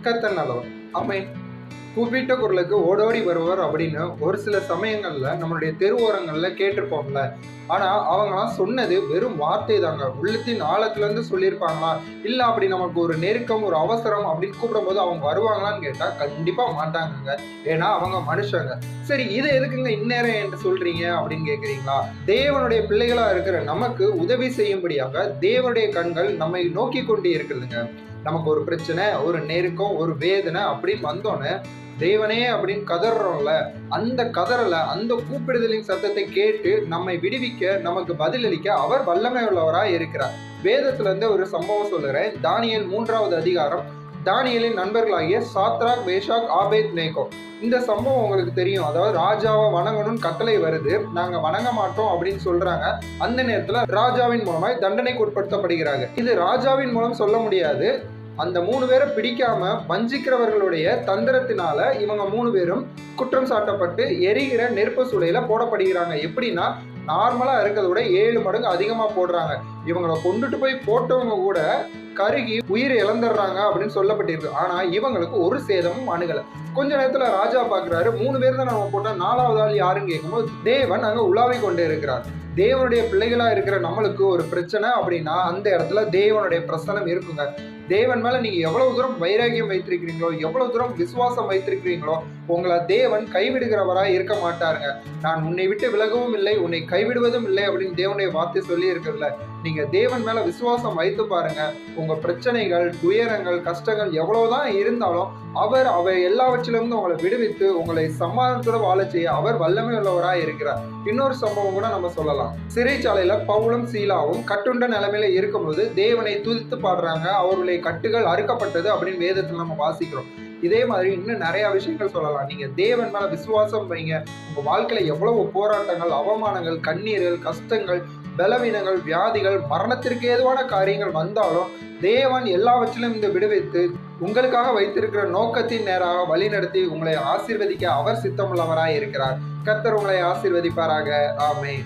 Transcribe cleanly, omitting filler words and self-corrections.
கர்த்தர் நல்லவர். ஆமென். கூப்பிட்ட குரலுக்கு ஓடோடி வருவார் அப்படின்னு ஒரு சில சமயங்கள்ல நம்மளுடைய தெருவோரங்கள்ல கேட்டிருப்போம்ல. ஆனா அவங்கலாம் சொன்னது வெறும் வார்த்தை தாங்க. உள்ளத்தின் ஆழத்துல இருந்து சொல்லியிருப்பாங்களா? இல்ல அப்படி நமக்கு ஒரு நெருக்கம், ஒரு அவசரம் அப்படின்னு கூப்பிடும்போது அவங்க வருவாங்களான்னு கேட்டா கண்டிப்பா மாட்டாங்கங்க. ஏன்னா அவங்க மனுஷங்க. சரி, இதை எதுக்குங்க இந்நேரம் என்று சொல்றீங்க அப்படின்னு கேக்குறீங்களா? தேவனுடைய பிள்ளைகளா இருக்கிற நமக்கு உதவி செய்யும்படியாக தேவனுடைய கண்கள் நம்மை நோக்கி கொண்டு இருக்குதுங்க. நமக்கு ஒரு பிரச்சனை, ஒரு நெருக்கம், ஒரு வேதனை அப்படின்னு வந்தோன்னே தேவனே அப்படின்னு கதறோம்ல, அந்த கதறல, அந்த கூப்பிடுதலின் சத்தத்தை கேட்டு நம்மை விடுவிக்க, நமக்கு பதிலளிக்க அவர் வல்லமை உள்ளவராய் இருக்கிறார். வேதத்துல இருந்து ஒரு சம்பவம் சொல்லுறேன். தானியேல் 3வது அதிகாரம். தானியேலின் நண்பர்களாகிய சாத்ராக், மேஷாக், ஆபேத் நேகோ. இந்த சம்பவம் உங்களுக்கு தெரியும். அதாவது ராஜாவை வணங்கணும்னு கட்டளை வருது, நாங்க வணங்க மாட்டோம் அப்படின்னு சொல்றாங்க. அந்த நேரத்துல ராஜாவின் மூலமாய் தண்டனைக்கு உட்படுத்தப்படுகிறாங்க. இது ராஜாவின் மூலம் சொல்ல முடியாது. அந்த 3 பேரை பிடிக்காம வஞ்சிக்கிறவர்களுடைய தந்திரத்தினால இவங்க 3 பேரும் குற்றம் சாட்டப்பட்டு எரிகிற நெருப்பு சூளையில போடப்படுகிறாங்க. எப்படின்னா, நார்மலா இருக்கிறத விட 7 மடங்கு அதிகமா போடுறாங்க. இவங்களை கொண்டுட்டு போய் போட்டவங்க கூட கருகி உயிரை இழந்துடுறாங்க அப்படின்னு சொல்லப்பட்டிருக்கு. ஆனா இவங்களுக்கு ஒரு சேதமும் அணுகல. கொஞ்ச நேரத்துல ராஜா பாக்குறாரு, 3 பேர் தான் நம்ம போட்டோம், 4வது ஆள் யாருன்னு கேட்கும்போது தேவன் அங்க உலாவி கொண்டு இருக்கிறார். தேவனுடைய பிள்ளைகளா இருக்கிற நம்மளுக்கு ஒரு பிரச்சனை அப்படின்னா அந்த இடத்துல தேவனுடைய பிரசனம் இருக்குங்க. தேவன் மேல நீங்க எவ்வளவு தூரம் வைராகியம் வைத்திருக்கிறீங்களோ, எவ்வளவு தூரம் விசுவாசம் வைத்திருக்கிறீங்களோ, உங்களை தேவன் கைவிடுகிறவராய் இருக்க மாட்டாருங்க. நான் உன்னை விட்டு விலகவும் இல்லை, உன்னை கைவிடுவதும் இல்லை அப்படின்னு தேவனுடைய வார்த்தை சொல்லி இருக்கிறதுல நீங்க தேவன் மேல விசுவாசம் வைத்து பாருங்க. உங்க பிரச்சனைகள், துயரங்கள், கஷ்டங்கள் எவ்வளவுதான் இருந்தாலும் அவை எல்லாவற்றிலிருந்து உங்களை விடுவித்து உங்களை சமாதானத்தோட வாழ செய்ய அவர் வல்லமை உள்ளவராய் இருக்கிறார். இன்னொரு சம்பவம் கூட நம்ம சொல்லலாம். சிறைச்சாலையில பவுலும் சீலாவும் கட்டுண்ட நிலைமையில இருக்கும்போது தேவனை துதித்து பாடுறாங்க. அவருடைய கட்டுகள் அறுக்கப்பட்டது அப்படின்னு வேதத்துல நம்ம வாசிக்கிறோம். இதே மாதிரி இன்னும் நிறைய விஷயங்கள் சொல்லலாம். நீங்க தேவன் மேல விசுவாசம் வைங்க. உங்க வாழ்க்கையில எவ்வளவு போராட்டங்கள், அவமானங்கள், கண்ணீர்கள், கஷ்டங்கள், பலவீனங்கள், வியாதிகள், மரணத்திற்கு ஏதுவான காரியங்கள் வந்தாலும் தேவன் எல்லாவற்றிலும் இருந்து விடுவித்து உங்களுக்காக வைத்திருக்கிற நோக்கத்தின் நேராக வழிநடத்தி உங்களை ஆசீர்வதிக்க அவர் சித்தமுள்ளவராய் இருக்கிறார். கர்த்தர் உங்களை ஆசீர்வதிப்பாராக. ஆமென்.